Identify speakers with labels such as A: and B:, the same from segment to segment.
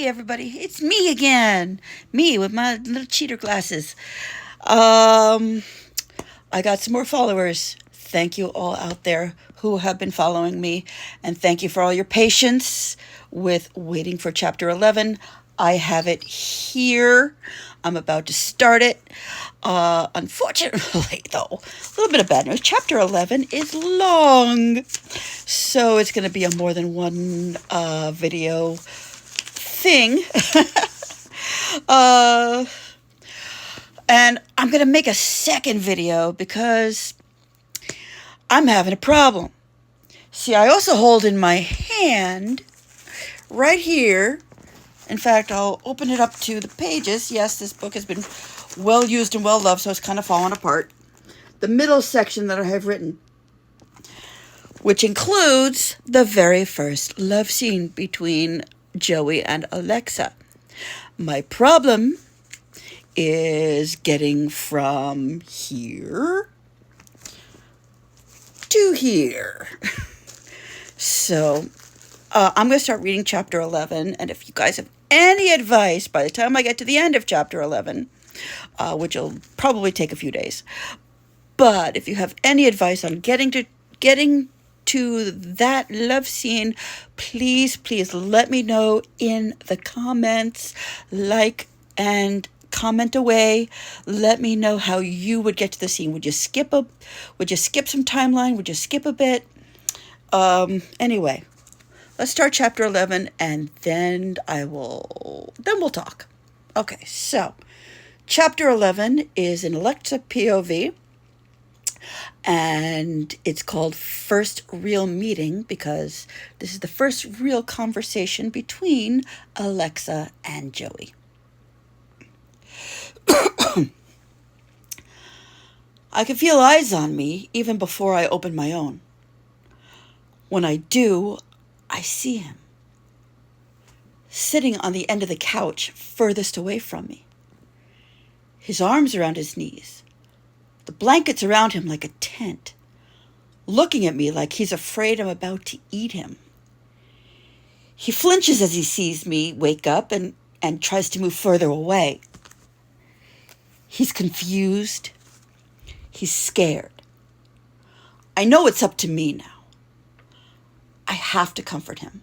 A: everybody, it's me again. Me with my little cheater glasses. Um, I got some more followers. Thank you all out there who have been following me, and thank you for all your patience with waiting for chapter 11. I have it here. I'm about to start it. Unfortunately, though, a little bit of bad news. Chapter 11 is long, so it's going to be a more than one video thing. uh, and I'm going to make a second video because I'm having a problem. See, I also hold in my hand right here. In fact, I'll open it up to the pages. Yes, this book has been well used and well loved, so it's kind of fallen apart. The middle section that I have written, which includes the very first love scene between Joey and Alexa. My problem is getting from here to here. So I'm going to start reading chapter 11, and if you guys have any advice by the time I get to the end of chapter 11, which will probably take a few days, but if you have any advice on getting to that love scene, please let me know in the comments. Like and comment away. Let me know how you would get to the scene. Would you skip some timeline? Would you skip a bit? Anyway, let's start chapter 11, and then we'll talk. Okay, so chapter 11 is an Alexa POV, and it's called First Real Meeting because this is the first real conversation between Alexa and Joey. I can feel eyes on me even before I open my own. When I do, I see him, sitting on the end of the couch furthest away from me. His arms around his knees, the blankets around him like a tent, looking at me like he's afraid I'm about to eat him. He flinches as he sees me wake up and tries to move further away. He's confused. He's scared. I know it's up to me now. I have to comfort him.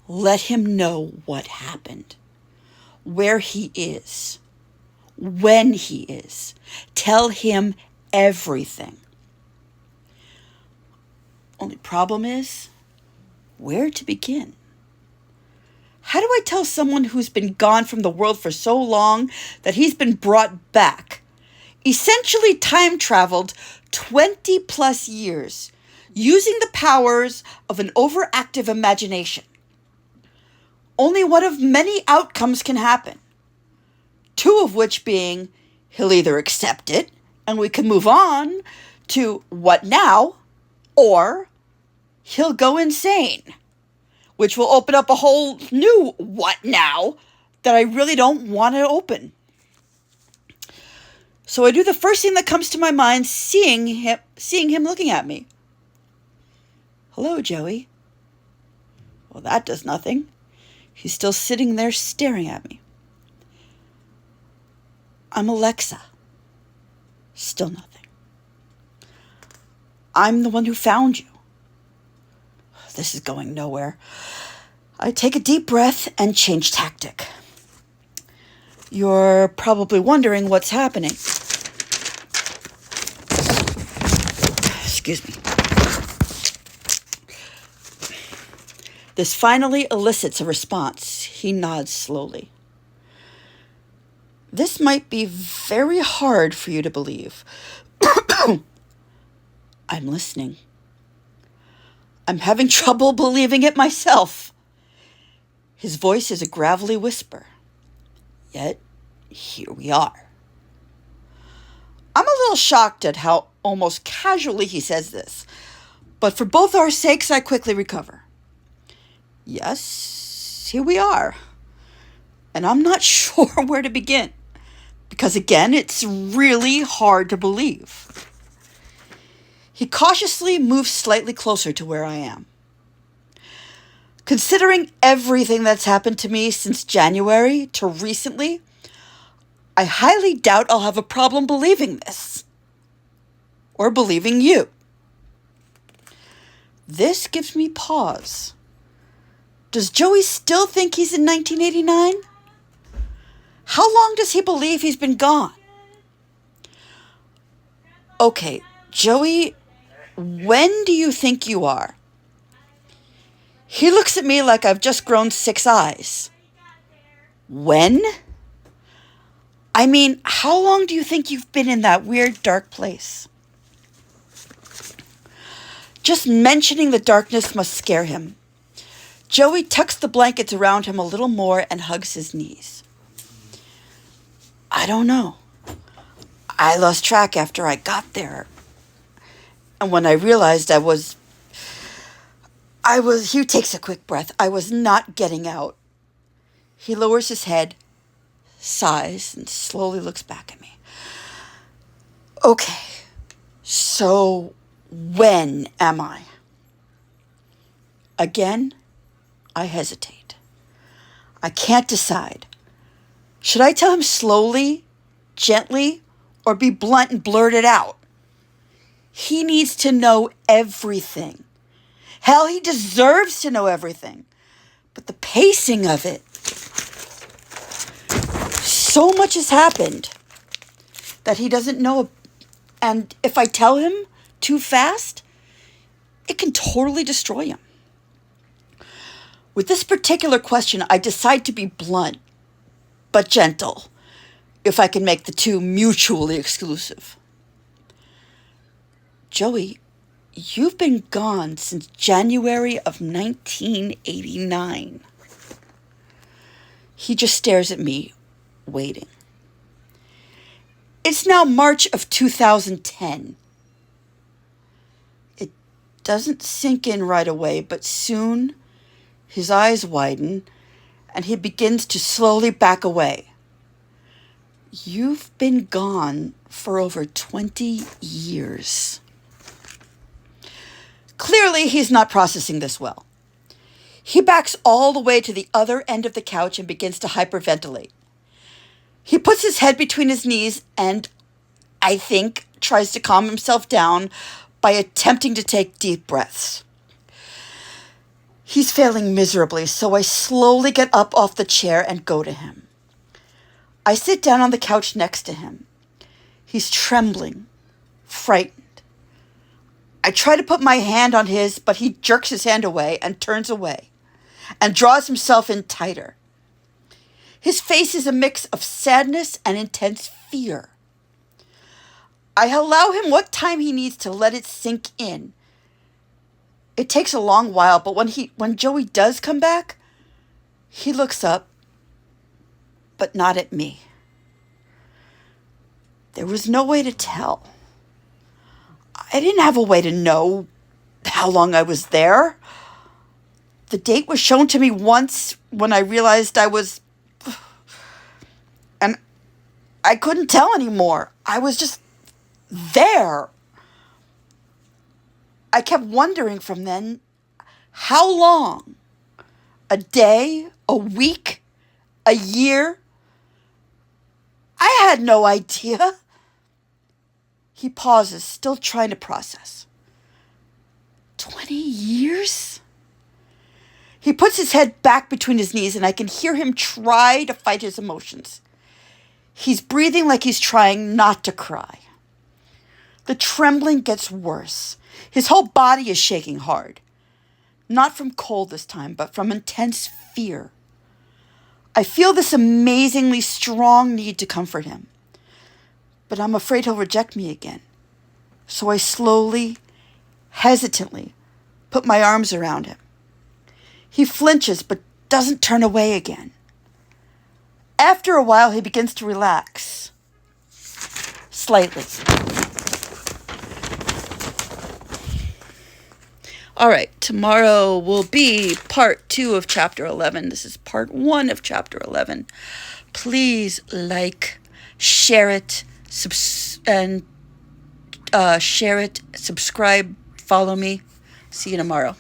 A: Let him know what happened, where he is, when he is. Tell him everything. Only problem is, where to begin? How do I tell someone who's been gone from the world for so long that he's been brought back, essentially time traveled 20 plus years, using the powers of an overactive imagination? Only one of many outcomes can happen. Two of which being, he'll either accept it and we can move on to what now, or he'll go insane, which will open up a whole new what now that I really don't want to open. So I do the first thing that comes to my mind, seeing him looking at me. Hello, Joey. Well, that does nothing. He's still sitting there staring at me. I'm Alexa. Still nothing. I'm the one who found you. This is going nowhere. I take a deep breath and change tactic. You're probably wondering what's happening. Excuse me. This finally elicits a response. He nods slowly. This might be very hard for you to believe. I'm listening. I'm having trouble believing it myself. His voice is a gravelly whisper. Yet, here we are. I'm a little shocked at how almost casually he says this, but for both our sakes, I quickly recover. Yes, here we are. And I'm not sure where to begin, because again, it's really hard to believe. He cautiously moves slightly closer to where I am. Considering everything that's happened to me since January to recently, I highly doubt I'll have a problem believing this. Or believing you. This gives me pause. Does Joey still think he's in 1989? How long does he believe he's been gone? Okay, Joey, when do you think you are? He looks at me like I've just grown 6 eyes. When? I mean, how long do you think you've been in that weird, dark place? Just mentioning the darkness must scare him. Joey tucks the blankets around him a little more and hugs his knees. I don't know. I lost track after I got there. And when I realized he takes a quick breath. I was not getting out. He lowers his head, sighs, and slowly looks back at me. Okay, so when am I? Again, I hesitate. I can't decide. Should I tell him slowly, gently, or be blunt and blurt it out? He needs to know everything. Hell, he deserves to know everything. But the pacing of it, so much has happened that he doesn't know. And if I tell him too fast, it can totally destroy him. With this particular question, I decide to be blunt, but gentle, if I can make the two mutually exclusive. Joey, you've been gone since January of 1989. He just stares at me, waiting. It's now March of 2010. It doesn't sink in right away, but soon his eyes widen and he begins to slowly back away. You've been gone for over 20 years. Clearly, he's not processing this well. He backs all the way to the other end of the couch and begins to hyperventilate. He puts his head between his knees and, I think, tries to calm himself down by attempting to take deep breaths. He's failing miserably, so I slowly get up off the chair and go to him. I sit down on the couch next to him. He's trembling, frightened. I try to put my hand on his, but he jerks his hand away and turns away and draws himself in tighter. His face is a mix of sadness and intense fear. I allow him what time he needs to let it sink in. It takes a long while, but when Joey does come back, he looks up, but not at me. There was no way to tell. I didn't have a way to know how long I was there. The date was shown to me once when I realized I was... And I couldn't tell anymore. I was just there. I kept wondering from then, how long? A day? A week? A year? I had no idea. He pauses, still trying to process. 20 years? He puts his head back between his knees, and I can hear him try to fight his emotions. He's breathing like he's trying not to cry. The trembling gets worse. His whole body is shaking hard. Not from cold this time, but from intense fear. I feel this amazingly strong need to comfort him. But I'm afraid he'll reject me again. So I slowly, hesitantly, put my arms around him. He flinches, but doesn't turn away again. After a while, he begins to relax. Slightly. All right, tomorrow will be part 2 of chapter 11. This is part 1 of chapter 11. Please like, share it, share it, subscribe, follow me. See you tomorrow.